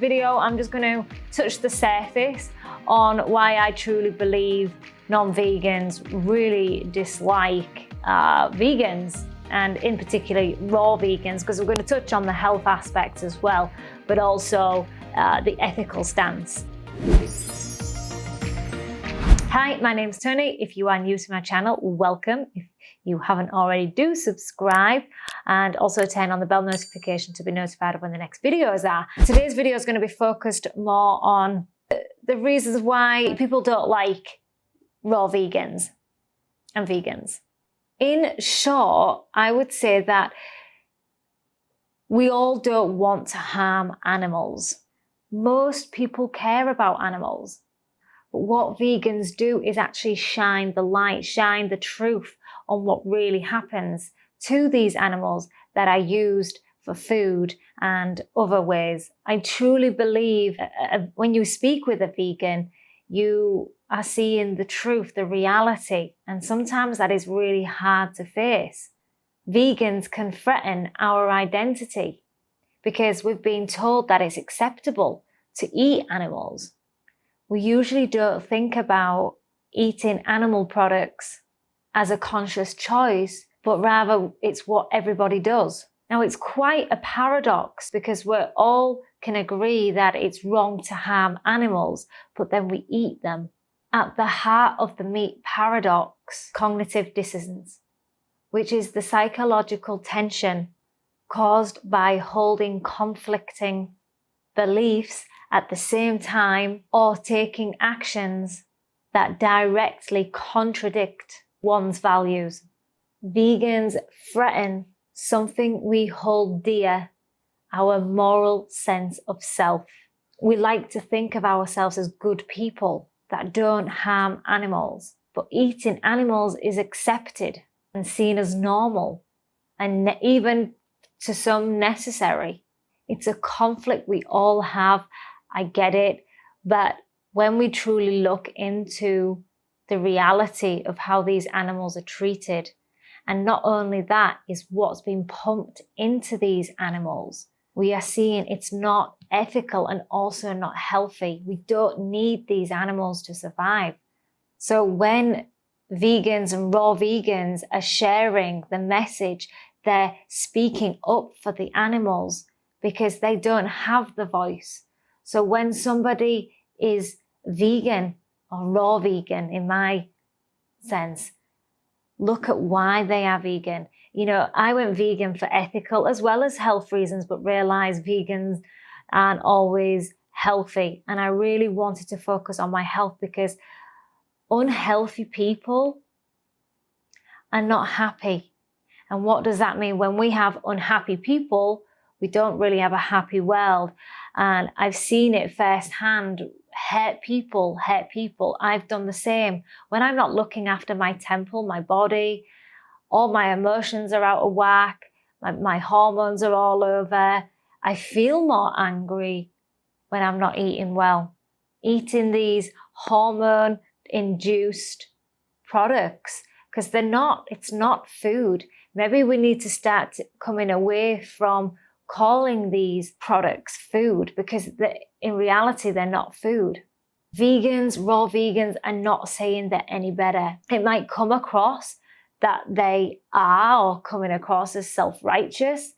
video, I'm just going to touch the surface on why I truly believe non-vegans really dislike vegans, and in particular raw vegans, because we're going to touch on the health aspects as well, but also the ethical stance. Hi, my name's Toni. If you are new to my channel, welcome. If you haven't already, do subscribe and also turn on the bell notification to be notified of when the next videos are. Today's video is going to be focused more on the reasons why people don't like raw vegans and vegans. In short, I would say that we all don't want to harm animals. Most people care about animals. But what vegans do is actually shine the light, shine the truth on what really happens to these animals that are used for food and other ways. I truly believe when you speak with a vegan, you are seeing the truth, the reality, and sometimes that is really hard to face. Vegans can threaten our identity because we've been told that it's acceptable to eat animals. We usually don't think about eating animal products as a conscious choice, but rather it's what everybody does. Now, it's quite a paradox because we all can agree that it's wrong to harm animals, but then we eat them. At the heart of the meat paradox, cognitive dissonance, which is the psychological tension caused by holding conflicting beliefs at the same time, or taking actions that directly contradict one's values. Vegans threaten something we hold dear, our moral sense of self. We like to think of ourselves as good people that don't harm animals, but eating animals is accepted and seen as normal, and even to some necessary. It's a conflict we all have. I get it, but when we truly look into the reality of how these animals are treated, and not only that is what's been pumped into these animals, we are seeing it's not ethical and also not healthy. We don't need these animals to survive. So when vegans and raw vegans are sharing the message, they're speaking up for the animals because they don't have the voice. So when somebody is vegan or raw vegan, in my sense, look at why they are vegan. You know, I went vegan for ethical as well as health reasons, but realized vegans aren't always healthy. And I really wanted to focus on my health because unhealthy people are not happy. And what does that mean? When we have unhappy people, we don't really have a happy world. And I've seen it firsthand. Hurt people. I've done the same. When I'm not looking after my temple, my body, all my emotions are out of whack, my hormones are all over, I feel more angry when I'm not eating well. Eating these hormone-induced products, because it's not food. Maybe we need to start coming away from calling these products food, because in reality, they're not food. Vegans, raw vegans are not saying they're any better. It might come across that they are, or coming across as self-righteous,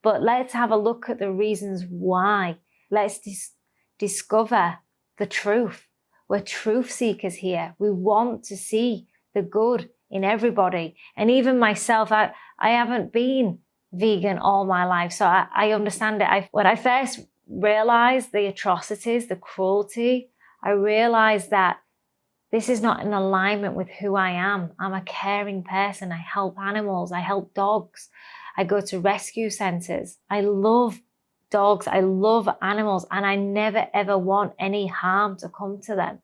but let's have a look at the reasons why. Let's discover the truth. We're truth seekers here. We want to see the good in everybody. And even myself, I haven't been vegan all my life, so I understand it. When I first realized the atrocities, the cruelty, I realized that this is not in alignment with who I am. I'm a caring person. I help animals. I help dogs. I go to rescue centers. I love dogs. I love animals, and I never ever want any harm to come to them.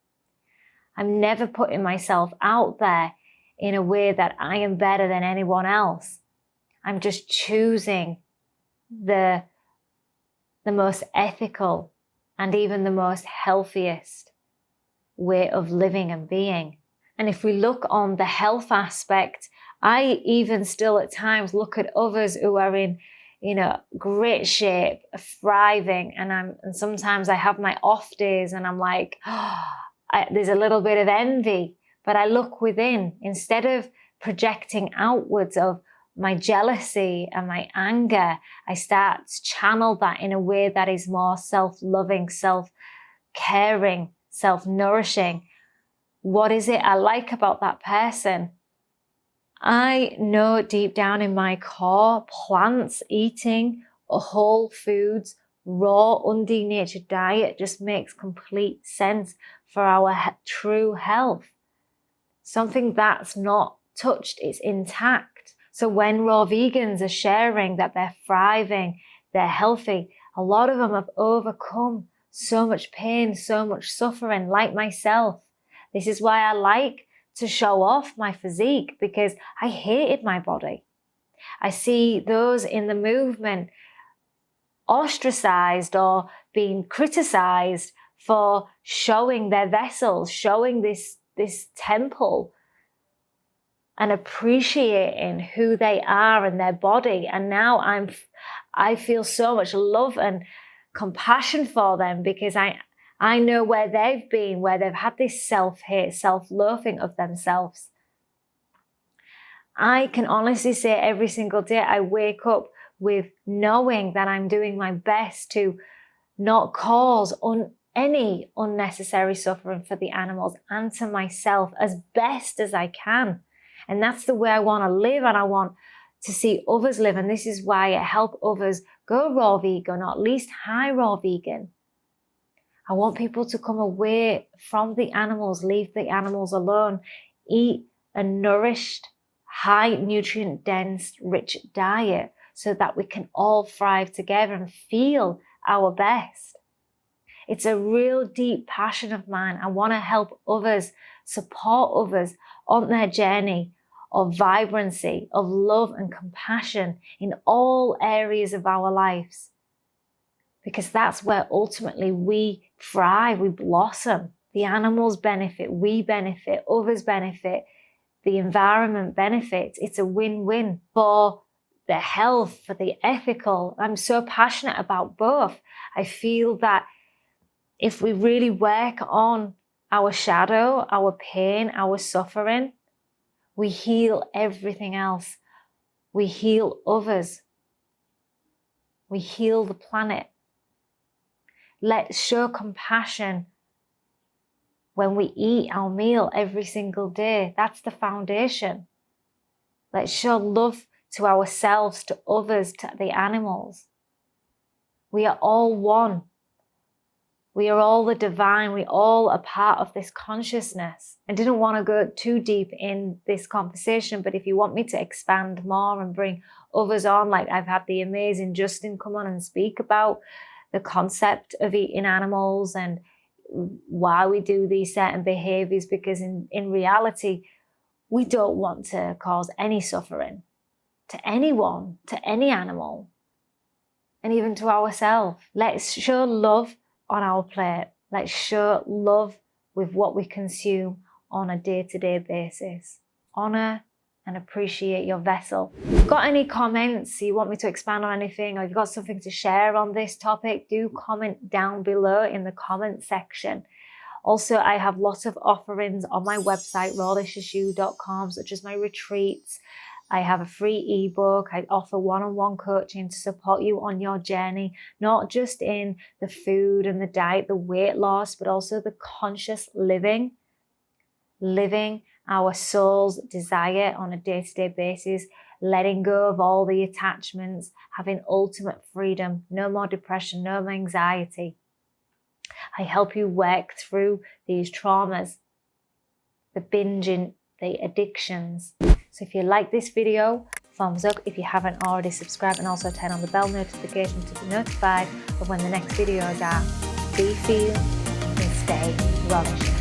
I'm never putting myself out there in a way that I am better than anyone else. I'm just choosing the most ethical and even the most healthiest way of living and being. And if we look on the health aspect, I even still at times look at others who are in great shape, thriving, and sometimes I have my off days and I'm like, there's a little bit of envy, but I look within instead of projecting outwards of my jealousy and my anger. I start to channel that in a way that is more self-loving, self-caring, self-nourishing. What is it I like about that person? I know deep down in my core, plants, eating whole foods, raw, undenatured diet just makes complete sense for our true health. Something that's not touched, it's intact. So when raw vegans are sharing that they're thriving, they're healthy, a lot of them have overcome so much pain, so much suffering, like myself. This is why I like to show off my physique, because I hated my body. I see those in the movement ostracized or being criticized for showing their vessels, showing this temple, and appreciating who they are and their body. And now I feel so much love and compassion for them, because I know where they've been, where they've had this self-hate, self-loathing of themselves. I can honestly say every single day I wake up with knowing that I'm doing my best to not cause any unnecessary suffering for the animals and to myself as best as I can. And that's the way I want to live, and I want to see others live. And this is why I help others go raw vegan, or at least high raw vegan. I want people to come away from the animals, leave the animals alone, eat a nourished, high nutrient dense, rich diet so that we can all thrive together and feel our best. It's a real deep passion of mine. I want to help others, support others on their journey of vibrancy, of love and compassion in all areas of our lives. Because that's where ultimately we thrive, we blossom. The animals benefit, we benefit, others benefit, the environment benefits. It's a win-win for the health, for the ethical. I'm so passionate about both. I feel that if we really work on our shadow, our pain, our suffering, we heal everything else. We heal others. We heal the planet. Let's show compassion when we eat our meal every single day. That's the foundation. Let's show love to ourselves, to others, to the animals. We are all one. We are all the divine. We all are part of this consciousness. I didn't want to go too deep in this conversation, but if you want me to expand more and bring others on, like I've had the amazing Justin come on and speak about the concept of eating animals and why we do these certain behaviors, because in reality, we don't want to cause any suffering to anyone, to any animal, and even to ourselves. Let's show love on our plate. Let's show love with what we consume on a day-to-day basis. Honor and appreciate your vessel. Got any comments? You want me to expand on anything, or you've got something to share on this topic? Do comment down below in the comment section. Also, I have lots of offerings on my website, rawliciousyou.com, such as my retreats. I have a free ebook. I offer one-on-one coaching to support you on your journey, not just in the food and the diet, the weight loss, but also the conscious living our soul's desire on a day-to-day basis, letting go of all the attachments, having ultimate freedom, no more depression, no more anxiety. I help you work through these traumas, the binging, the addictions. So if you like this video, thumbs up. If you haven't already, subscribe, and also turn on the bell notification to be notified of when the next videos are. Be, feel, and stay rawlicious.